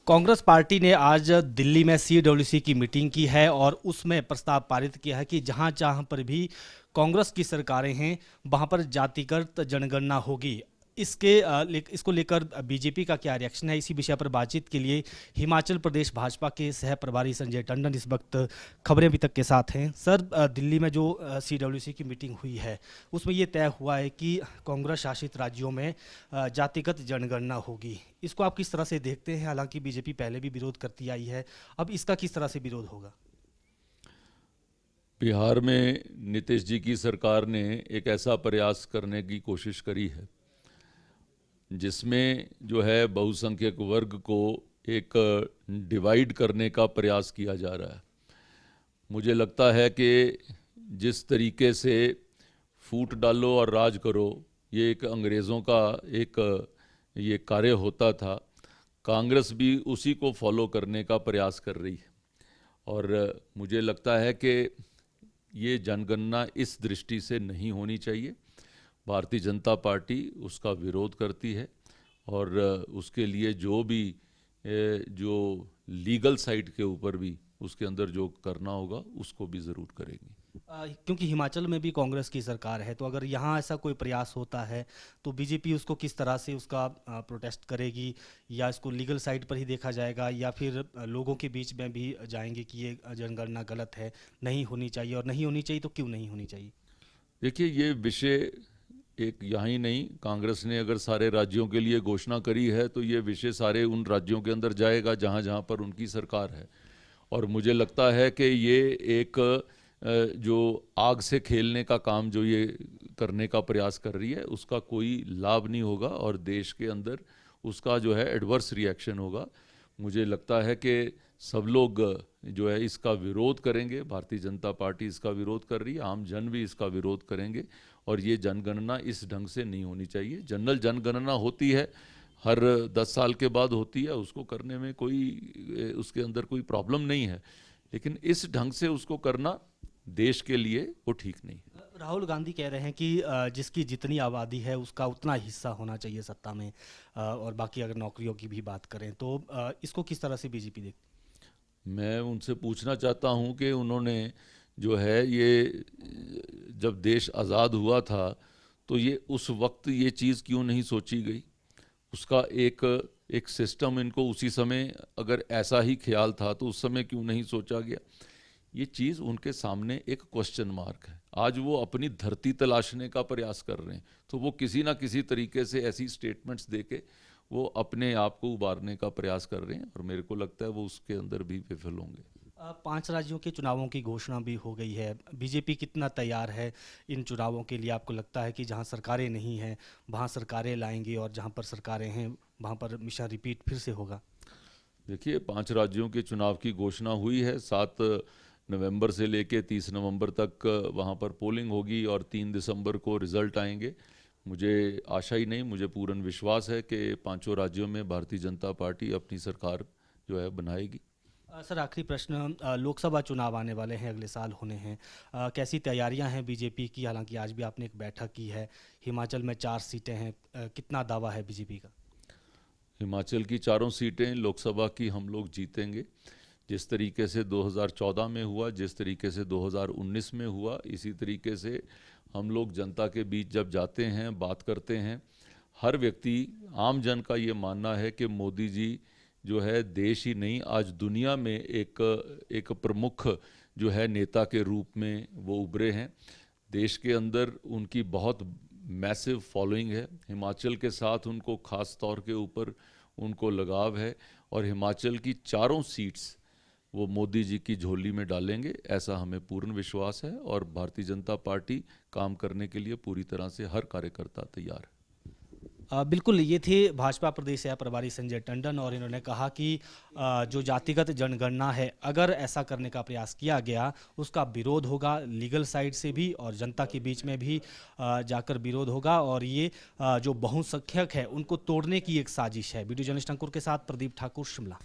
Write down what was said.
Congress party ने आज दिल्ली में सीडब्ल्यूसी की मीटिंग की है और उसमें प्रस्ताव पारित किया है कि जहां जहां पर भी कांग्रेस की सरकारें हैं वहां पर जातिगत जनगणना होगी। इसको लेकर बीजेपी का क्या रिएक्शन है, इसी विषय पर बातचीत के लिए हिमाचल प्रदेश भाजपा के सह प्रभारी संजय टंडन इस वक्त खबरें अभी तक के साथ हैं। सर, दिल्ली में जो सीडब्ल्यूसी की मीटिंग हुई है उसमें ये तय हुआ है कि कांग्रेस शासित राज्यों में जातिगत जनगणना होगी। इसको आप किस तरह से देखते हैं? हालांकि बीजेपी पहले भी विरोध करती आई है, अब इसका किस तरह से विरोध होगा? बिहार में नीतीश जी की सरकार ने एक ऐसा प्रयास करने की कोशिश करी है जिसमें जो है बहुसंख्यक वर्ग को एक डिवाइड करने का प्रयास किया जा रहा है। मुझे लगता है कि जिस तरीके से फूट डालो और राज करो, ये एक अंग्रेज़ों का एक ये कार्य होता था, कांग्रेस भी उसी को फॉलो करने का प्रयास कर रही है। और मुझे लगता है कि ये जनगणना इस दृष्टि से नहीं होनी चाहिए। भारतीय जनता पार्टी उसका विरोध करती है और उसके लिए जो लीगल साइड के ऊपर भी उसके अंदर जो करना होगा उसको भी ज़रूर करेंगे। क्योंकि हिमाचल में भी कांग्रेस की सरकार है, तो अगर यहाँ ऐसा कोई प्रयास होता है तो बीजेपी उसको किस तरह से उसका प्रोटेस्ट करेगी, या इसको लीगल साइड पर ही देखा जाएगा, या फिर लोगों के बीच में भी जाएंगे कि ये जनगणना गलत है, नहीं होनी चाहिए, और नहीं होनी चाहिए तो क्यों नहीं होनी चाहिए? देखिए, ये विषय एक यहाँ ही नहीं, कांग्रेस ने अगर सारे राज्यों के लिए घोषणा करी है तो ये विषय सारे उन राज्यों के अंदर जाएगा जहाँ जहाँ पर उनकी सरकार है। और मुझे लगता है कि ये एक जो आग से खेलने का काम जो ये करने का प्रयास कर रही है उसका कोई लाभ नहीं होगा और देश के अंदर उसका जो है एडवर्स रिएक्शन होगा। मुझे लगता है कि सब लोग जो है इसका विरोध करेंगे। भारतीय जनता पार्टी इसका विरोध कर रही है, आम जन भी इसका विरोध करेंगे और ये जनगणना इस ढंग से नहीं होनी चाहिए। जनरल जनगणना होती है, हर 10 साल के बाद होती है, उसको करने में कोई उसके अंदर कोई प्रॉब्लम नहीं है, लेकिन इस ढंग से उसको करना देश के लिए वो ठीक नहीं है। राहुल गांधी कह रहे हैं कि जिसकी जितनी आबादी है उसका उतना हिस्सा होना चाहिए सत्ता में, और बाकी अगर नौकरियों की भी बात करें तो इसको किस तरह से बीजेपी देखती? मैं उनसे पूछना चाहता हूं कि उन्होंने जो है ये जब देश आज़ाद हुआ था तो ये उस वक्त ये चीज़ क्यों नहीं सोची गई? उसका एक सिस्टम इनको उसी समय अगर ऐसा ही ख्याल था तो उस समय क्यों नहीं सोचा गया? ये चीज़ उनके सामने एक क्वेश्चन मार्क है। आज वो अपनी धरती तलाशने का प्रयास कर रहे हैं, तो वो किसी ना किसी तरीके से ऐसी स्टेटमेंट्स देके वो अपने आप को उबारने का प्रयास कर रहे हैं और मेरे को लगता है वो उसके अंदर भी विफल होंगे। 5 राज्यों के चुनावों की घोषणा भी हो गई है। बीजेपी कितना तैयार है इन चुनावों के लिए? आपको लगता है कि जहां सरकारें नहीं हैं वहां सरकारें लाएंगे, और जहां पर सरकारें हैं वहां पर मिशन रिपीट फिर से होगा? देखिए, 5 राज्यों के चुनाव की घोषणा हुई है। 7 नवंबर से लेके 30 नवंबर तक वहाँ पर पोलिंग होगी और 3 दिसंबर को रिजल्ट आएंगे। मुझे आशा ही नहीं, मुझे पूर्ण विश्वास है कि 5 राज्यों में भारतीय जनता पार्टी अपनी सरकार जो है बनाएगी। सर, आखिरी प्रश्न, लोकसभा चुनाव आने वाले हैं, अगले साल होने हैं। कैसी तैयारियां हैं बीजेपी की? हालांकि आज भी आपने एक बैठक की है। हिमाचल में 4 सीटें हैं, कितना दावा है बीजेपी का? हिमाचल की 4 सीटें लोकसभा की हम लोग जीतेंगे। जिस तरीके से 2014 में हुआ, जिस तरीके से 2019 में हुआ, इसी तरीके से हम लोग जनता के बीच जब जाते हैं, बात करते हैं, हर व्यक्ति, आम जन का ये मानना है कि मोदी जी जो है देश ही नहीं आज दुनिया में एक प्रमुख जो है नेता के रूप में वो उभरे हैं। देश के अंदर उनकी बहुत मैसिव फॉलोइंग है। हिमाचल के साथ उनको खास तौर के ऊपर उनको लगाव है और हिमाचल की 4 सीट्स वो मोदी जी की झोली में डालेंगे, ऐसा हमें पूर्ण विश्वास है और भारतीय जनता पार्टी काम करने के लिए पूरी तरह से हर कार्यकर्ता तैयार है। बिल्कुल, ये थे भाजपा प्रदेश सह प्रभारी संजय टंडन, और इन्होंने कहा कि जो जातिगत जनगणना है, अगर ऐसा करने का प्रयास किया गया उसका विरोध होगा लीगल साइड से भी और जनता के बीच में भी जाकर विरोध होगा, और ये जो बहुसंख्यक है उनको तोड़ने की एक साजिश है। वीडियो जर्नलिस्ट अंकुर के साथ प्रदीप ठाकुर, शिमला।